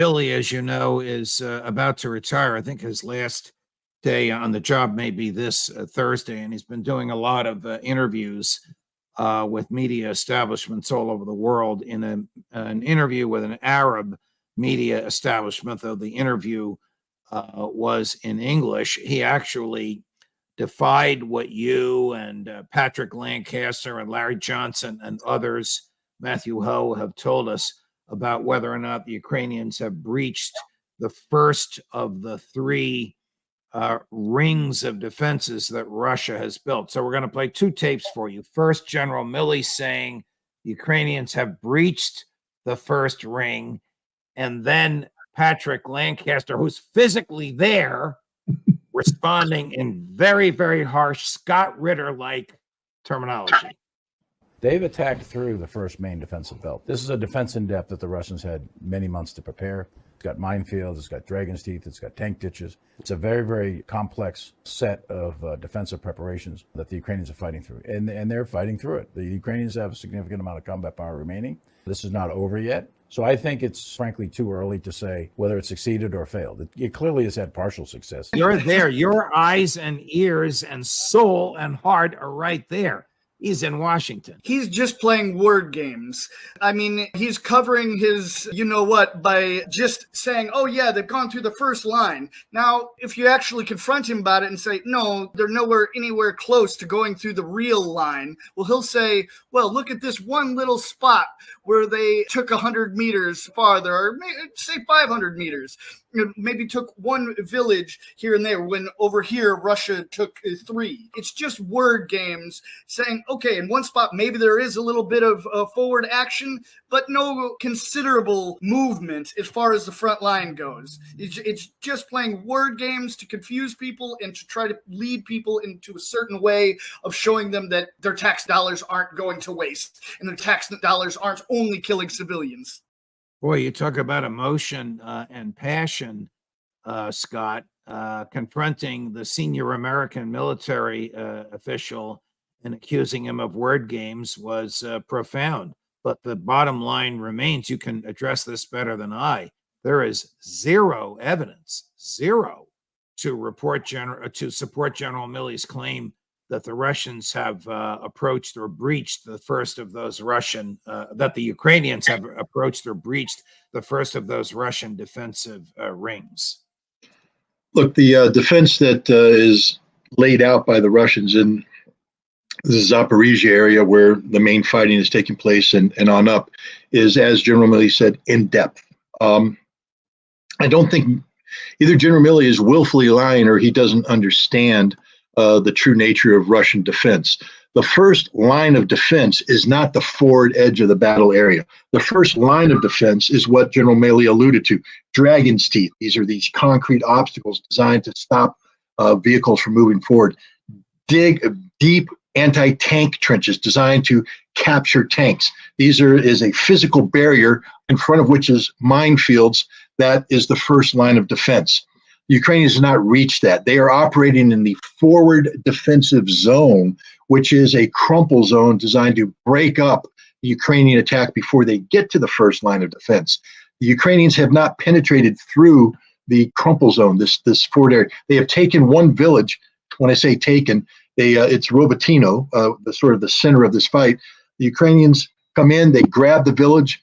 Billy, as you know, is about to retire. I think his last day on the job may be this Thursday, and he's been doing a lot of interviews with media establishments all over the world. In an interview with an Arab media establishment, though the interview was in English, he actually defied what you and Patrick Lancaster and Larry Johnson and others, Matthew Ho, have told us about whether or not the Ukrainians have breached the first of the three rings of defenses that Russia has built. So we're going to play two tapes for you. First, General Milley saying the Ukrainians have breached the first ring, and then Patrick Lancaster, who's physically there, responding in very, very harsh Scott Ritter-like terminology. They've attacked through the first main defensive belt. This is a defense in depth that the Russians had many months to prepare. It's got minefields, it's got dragon's teeth, it's got tank ditches. It's a very, very complex set of defensive preparations that the Ukrainians are fighting through. And they're fighting through it. The Ukrainians have a significant amount of combat power remaining. This is not over yet. So I think it's frankly too early to say whether it succeeded or failed. It clearly has had partial success. You're there. Your eyes and ears and soul and heart are right there. He's in Washington. He's just playing word games. I mean, he's covering his you-know-what by just saying, oh, yeah, they've gone through the first line. Now, if you actually confront him about it and say, no, they're anywhere close to going through the real line, well, he'll say, well, look at this one little spot where they took 100 meters farther, or say 500 meters. Maybe took one village here and there, when over here Russia took 3. It's just word games saying, okay, in one spot maybe there is a little bit of forward action, but no considerable movement as far as the front line goes. It's just playing word games to confuse people and to try to lead people into a certain way of showing them that their tax dollars aren't going to waste and their tax dollars aren't only killing civilians. Boy, you talk about emotion and passion, Scott. Confronting the senior American military official and accusing him of word games was profound. But the bottom line remains, you can address this better than I. There is zero evidence, to support General Milley's claim that the Russians have approached or breached the first of those that the Ukrainians have approached or breached the first of those Russian defensive rings. Look, the defense that is laid out by the Russians in the Zaporizhia area, where the main fighting is taking place and on up, is, as General Milley said, in depth. I don't think either General Milley is willfully lying or he doesn't understand the true nature of Russian defense. The first line of defense is not the forward edge of the battle area. The first line of defense is what General Milley alluded to, dragon's teeth. These are these concrete obstacles designed to stop vehicles from moving forward. Dig deep anti-tank trenches designed to capture tanks. Is a physical barrier in front of which is minefields. That is the first line of defense. The Ukrainians have not reached that. They are operating in the forward defensive zone, which is a crumple zone designed to break up the Ukrainian attack before they get to the first line of defense. The Ukrainians have not penetrated through the crumple zone, this forward area. They have taken one village. When I say taken, it's Robotyno, the sort of the center of this fight. The Ukrainians come in, they grab the village,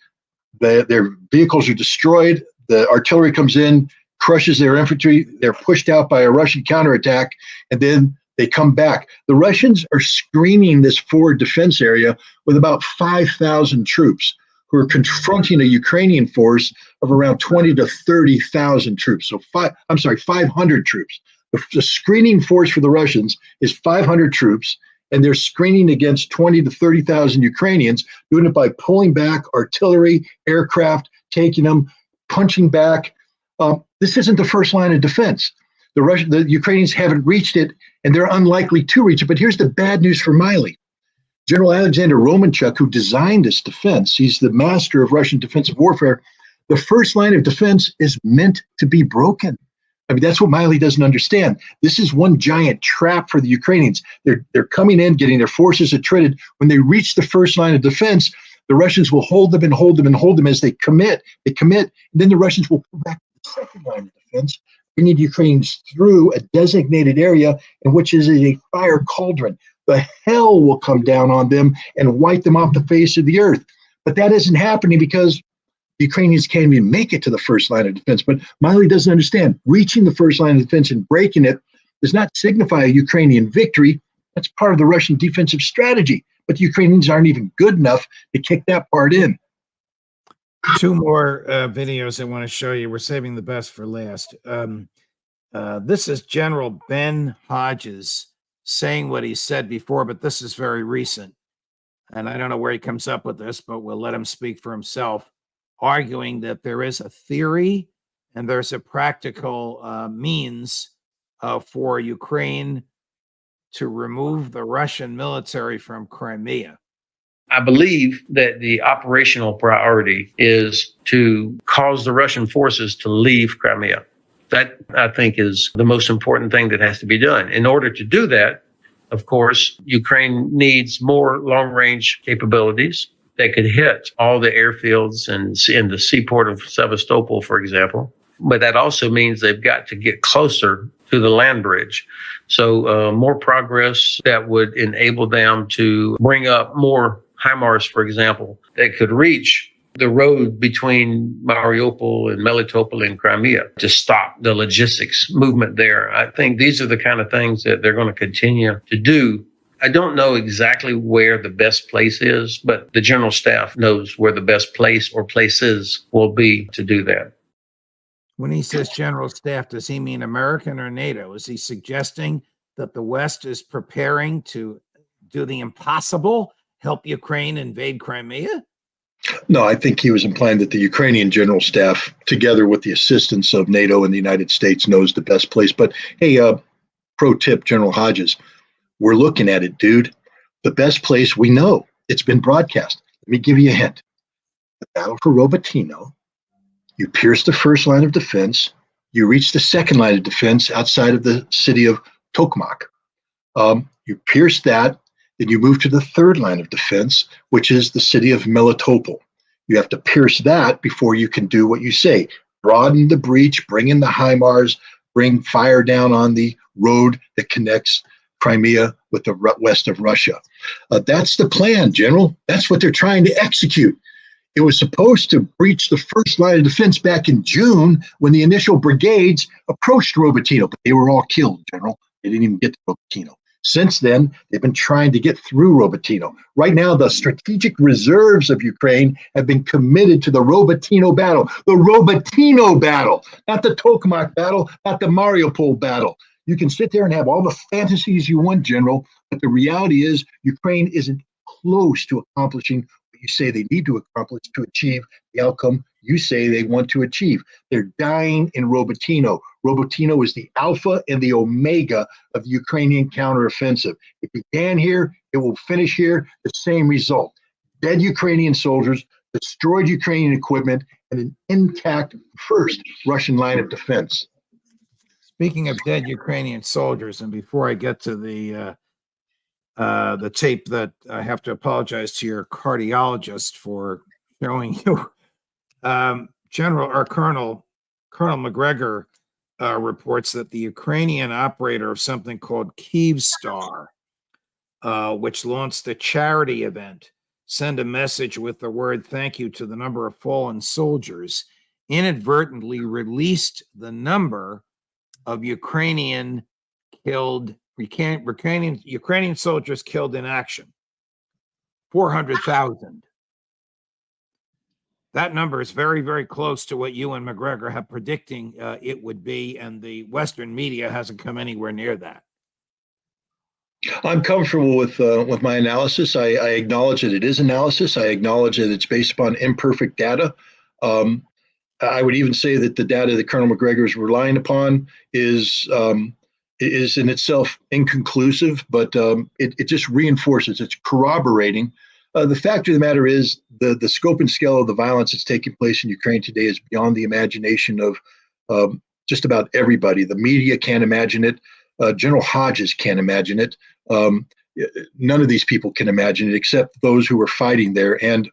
their vehicles are destroyed, the artillery comes in, crushes their infantry, they're pushed out by a Russian counterattack, and then they come back. The Russians are screening this forward defense area with about 5,000 troops who are confronting a Ukrainian force of around 20 to 30,000 troops. So 500 troops. The screening force for the Russians is 500 troops, and they're screening against 20 to 30,000 Ukrainians, doing it by pulling back artillery, aircraft, taking them, punching back. This isn't the first line of defense. The Ukrainians haven't reached it, and they're unlikely to reach it. But here's the bad news for Milley. General Alexander Romanchuk, who designed this defense, he's the master of Russian defensive warfare. The first line of defense is meant to be broken. I mean, that's what Milley doesn't understand. This is one giant trap for the Ukrainians. They're coming in, getting their forces attrited. When they reach the first line of defense, The Russians will hold them and hold them and hold them as they commit. They commit, and then the Russians will pull back to the second line of defense, bringing Ukrainians through a designated area in which is a fire cauldron. The hell will come down on them and wipe them off the face of the earth. But that isn't happening because the Ukrainians can't even make it to the first line of defense. But Miley doesn't understand. Reaching the first line of defense and breaking it does not signify a Ukrainian victory. That's part of the Russian defensive strategy. But the Ukrainians aren't even good enough to kick that part in. Two more videos I want to show you. We're saving the best for last. This is General Ben Hodges saying what he said before, but this is very recent. And I don't know where he comes up with this, but we'll let him speak for himself, arguing that there is a theory and there's a practical means for Ukraine to remove the Russian military from Crimea. I believe that the operational priority is to cause the Russian forces to leave Crimea. That, I think, is the most important thing that has to be done. In order to do that, of course, Ukraine needs more long-range capabilities that could hit all the airfields and in the seaport of Sevastopol, for example. But that also means they've got to get closer to the land bridge. So more progress that would enable them to bring up more HIMARS, for example, that could reach the road between Mariupol and Melitopol and Crimea to stop the logistics movement there. I think these are the kind of things that they're going to continue to do. I don't know exactly where the best place is, but the general staff knows where the best place or places will be to do that. When he says general staff, does he mean American or NATO? Is he suggesting that the West is preparing to do the impossible, help Ukraine invade Crimea? No, I think he was implying that the Ukrainian general staff, together with the assistance of NATO and the United States, knows the best place. But hey, pro tip, General Hodges, we're looking at it, dude. The best place we know. It's been broadcast. Let me give you a hint. The battle for Robotyno. You pierce the first line of defense. You reach the second line of defense outside of the city of Tokmak. You pierce that. Then you move to the third line of defense, which is the city of Melitopol. You have to pierce that before you can do what you say. Broaden the breach, bring in the HIMARS, bring fire down on the road that connects Crimea with the west of Russia. That's the plan, General. That's what they're trying to execute. It was supposed to breach the first line of defense back in June when the initial brigades approached Robotyno, but they were all killed, General. They didn't even get to Robotyno. Since then, they've been trying to get through Robotyno. Right now, the strategic reserves of Ukraine have been committed to the Robotyno battle. The Robotyno battle, not the Tokmak battle, not the Mariupol battle. You can sit there and have all the fantasies you want, General, but the reality is Ukraine isn't close to accomplishing what you say they need to accomplish to achieve the outcome you say they want to achieve. They're dying in Robotyno. Robotyno is the alpha and the omega of the Ukrainian counteroffensive. It began here, it will finish here, the same result. Dead Ukrainian soldiers, destroyed Ukrainian equipment, and an intact first Russian line of defense. Speaking of dead Ukrainian soldiers, and before I get to the tape that I have to apologize to your cardiologist for showing you, Colonel McGregor reports that the Ukrainian operator of something called Kyivstar, which launched a charity event, send a message with the word thank you to the number of fallen soldiers, inadvertently released the number of Ukrainian soldiers killed in action, 400,000. That number is very, very close to what you and McGregor have predicting it would be, and the Western media hasn't come anywhere near that. I'm comfortable with my analysis. I acknowledge that it is analysis. I acknowledge that it's based upon imperfect data. I would even say that the data that Colonel McGregor is relying upon is in itself inconclusive, but it just reinforces, it's corroborating. The fact of the matter is the scope and scale of the violence that's taking place in Ukraine today is beyond the imagination of just about everybody. The media can't imagine it. General Hodges can't imagine it. None of these people can imagine it except those who are fighting there. And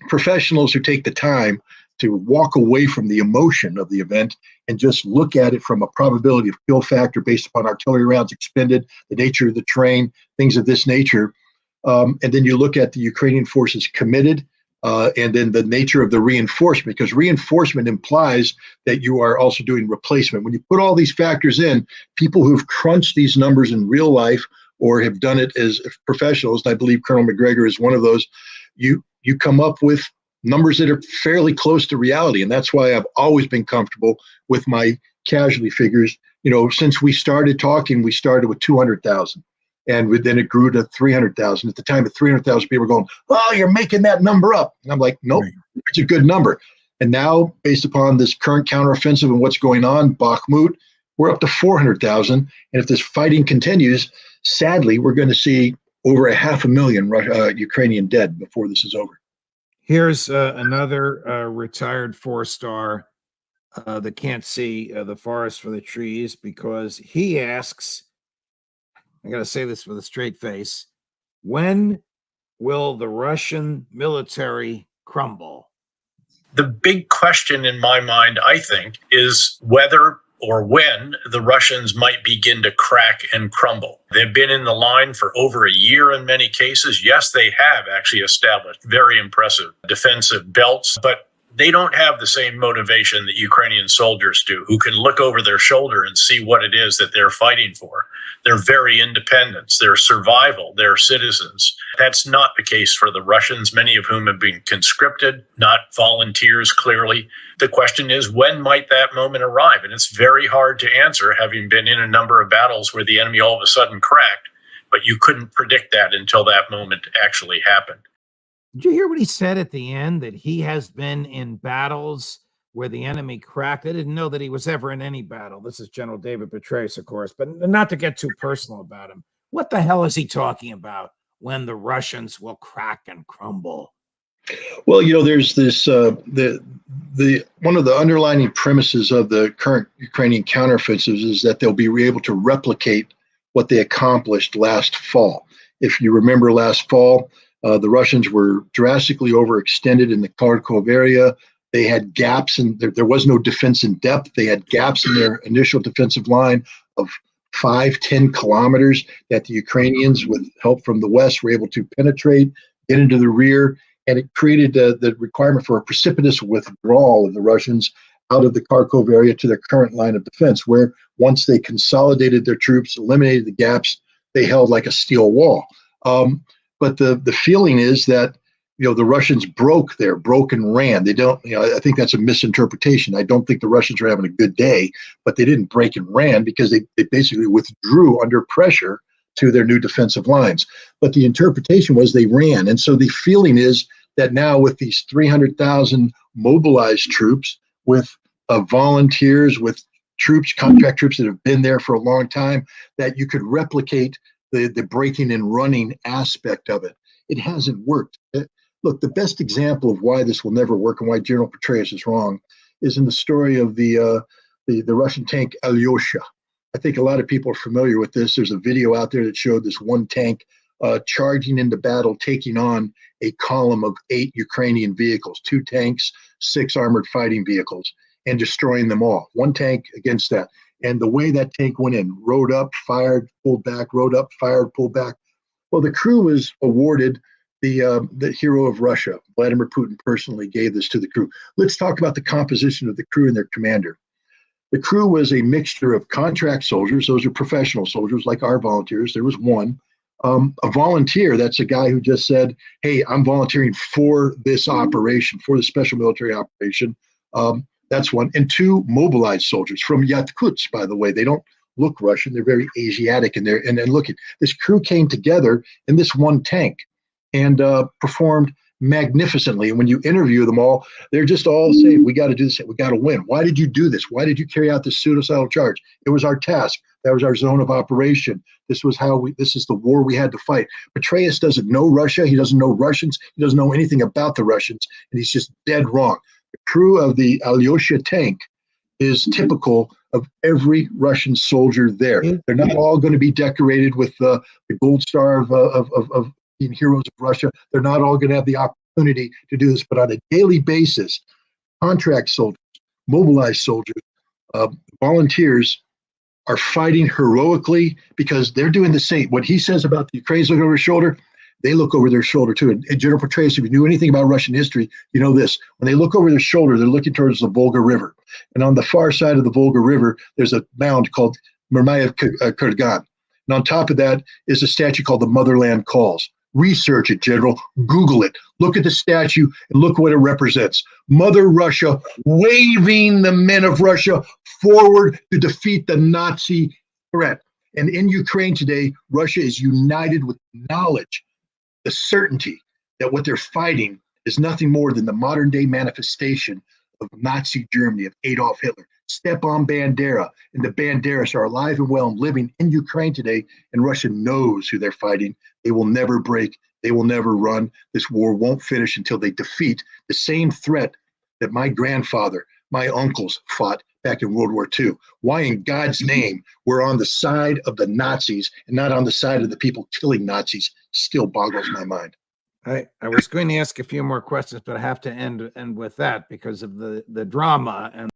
professionals who take the time to walk away from the emotion of the event and just look at it from a probability of kill factor based upon artillery rounds expended, the nature of the terrain, things of this nature. And then you look at the Ukrainian forces committed, and then the nature of the reinforcement, because reinforcement implies that you are also doing replacement. When you put all these factors in, people who've crunched these numbers in real life or have done it as professionals, and I believe Colonel McGregor is one of those, you come up with numbers that are fairly close to reality. And that's why I've always been comfortable with my casualty figures. Since we started talking, we started with 200,000. And then it grew to 300,000. At the time, at 300,000, people were going, "Oh, you're making that number up." And I'm like, "Nope, it's a good number." And now, based upon this current counteroffensive and what's going on, Bakhmut, we're up to 400,000. And if this fighting continues, sadly, we're going to see over 500,000 Ukrainian dead before this is over. Here's another retired four-star that can't see the forest for the trees, because he asks, I got to say this with a straight face, when will the Russian military crumble? The big question in my mind, I think, is whether or when the Russians might begin to crack and crumble. They've been in the line for over a year in many cases. Yes, they have actually established very impressive defensive belts, but they don't have the same motivation that Ukrainian soldiers do, who can look over their shoulder and see what it is that they're fighting for. Their very independence, their survival, their citizens. That's not the case for the Russians, many of whom have been conscripted, not volunteers clearly. The question is, when might that moment arrive? And it's very hard to answer, having been in a number of battles where the enemy all of a sudden cracked, but you couldn't predict that until that moment actually happened. Did you hear what he said at the end, that he has been in battles where the enemy cracked? I didn't know that he was ever in any battle. This is General David Petraeus, of course, but not to get too personal about him. What the hell is he talking about when the Russians will crack and crumble? Well, there's this the one of the underlying premises of the current Ukrainian counteroffensives is that they'll be able to replicate what they accomplished last fall. If you remember last fall, the Russians were drastically overextended in the Kharkov area. They had gaps, and there was no defense in depth. They had gaps in their initial defensive line of 5-10 kilometers that the Ukrainians, with help from the West, were able to penetrate, get into the rear, and it created the requirement for a precipitous withdrawal of the Russians out of the Kharkov area to their current line of defense, where once they consolidated their troops, eliminated the gaps, they held like a steel wall. But the feeling is that the Russians broke and ran. They don't. I think that's a misinterpretation. I don't think the Russians are having a good day, but they didn't break and ran because they basically withdrew under pressure to their new defensive lines. But the interpretation was they ran, and so the feeling is that now with these 300,000 mobilized troops, with volunteers, with troops, contract troops that have been there for a long time, that you could replicate the breaking and running aspect of it. It hasn't worked. Look, the best example of why this will never work and why General Petraeus is wrong is in the story of the Russian tank Alyosha. I think a lot of people are familiar with this. There's a video out there that showed this one tank charging into battle, taking on a column of 8 Ukrainian vehicles, 2 tanks, 6 armored fighting vehicles, and destroying them all. One tank against that. And the way that tank went in, rode up, fired, pulled back, rode up, fired, pulled back. Well, the crew was awarded the Hero of Russia. Vladimir Putin personally gave this to the crew. Let's talk about the composition of the crew and their commander. The crew was a mixture of contract soldiers. Those are professional soldiers like our volunteers. There was one. A volunteer, that's a guy who just said, hey, I'm volunteering for this operation, for the special military operation. That's one. And 2 mobilized soldiers from Yakutsk, by the way. They don't look Russian. They're very Asiatic in there. And look, this crew came together in this one tank and performed magnificently. And when you interview them all, they're just all saying, we got to do this. We got to win. Why did you do this? Why did you carry out this suicidal charge? It was our task. That was our zone of operation. This is the war we had to fight. Petraeus doesn't know Russia. He doesn't know Russians. He doesn't know anything about the Russians. And he's just dead wrong. The crew of the Alyosha tank is typical of every Russian soldier there. They're not all going to be decorated with the gold star of being heroes of Russia. They're not all going to have the opportunity to do this, but on a daily basis, contract soldiers, mobilized soldiers, volunteers are fighting heroically because they're doing the same. What he says about the Ukrainians looking over his shoulder, they look over their shoulder too. And General Petraeus, if you knew anything about Russian history, you know this. When they look over their shoulder, they're looking towards the Volga River. And on the far side of the Volga River, there's a mound called Murmayev Kurgan. And on top of that is a statue called the Motherland Calls. Research it, General. Google it. Look at the statue and look what it represents. Mother Russia waving the men of Russia forward to defeat the Nazi threat. And in Ukraine today, Russia is united with knowledge, the certainty that what they're fighting is nothing more than the modern day manifestation of Nazi Germany, of Adolf Hitler. Stepan Bandera and the Banderas are alive and well and living in Ukraine today, and Russia knows who they're fighting. They will never break. They will never run. This war won't finish until they defeat the same threat that my grandfather, my uncles fought back in World War II. Why in God's name we're on the side of the Nazis and not on the side of the people killing Nazis still boggles my mind. I was going to ask a few more questions, but I have to end with that because of the drama and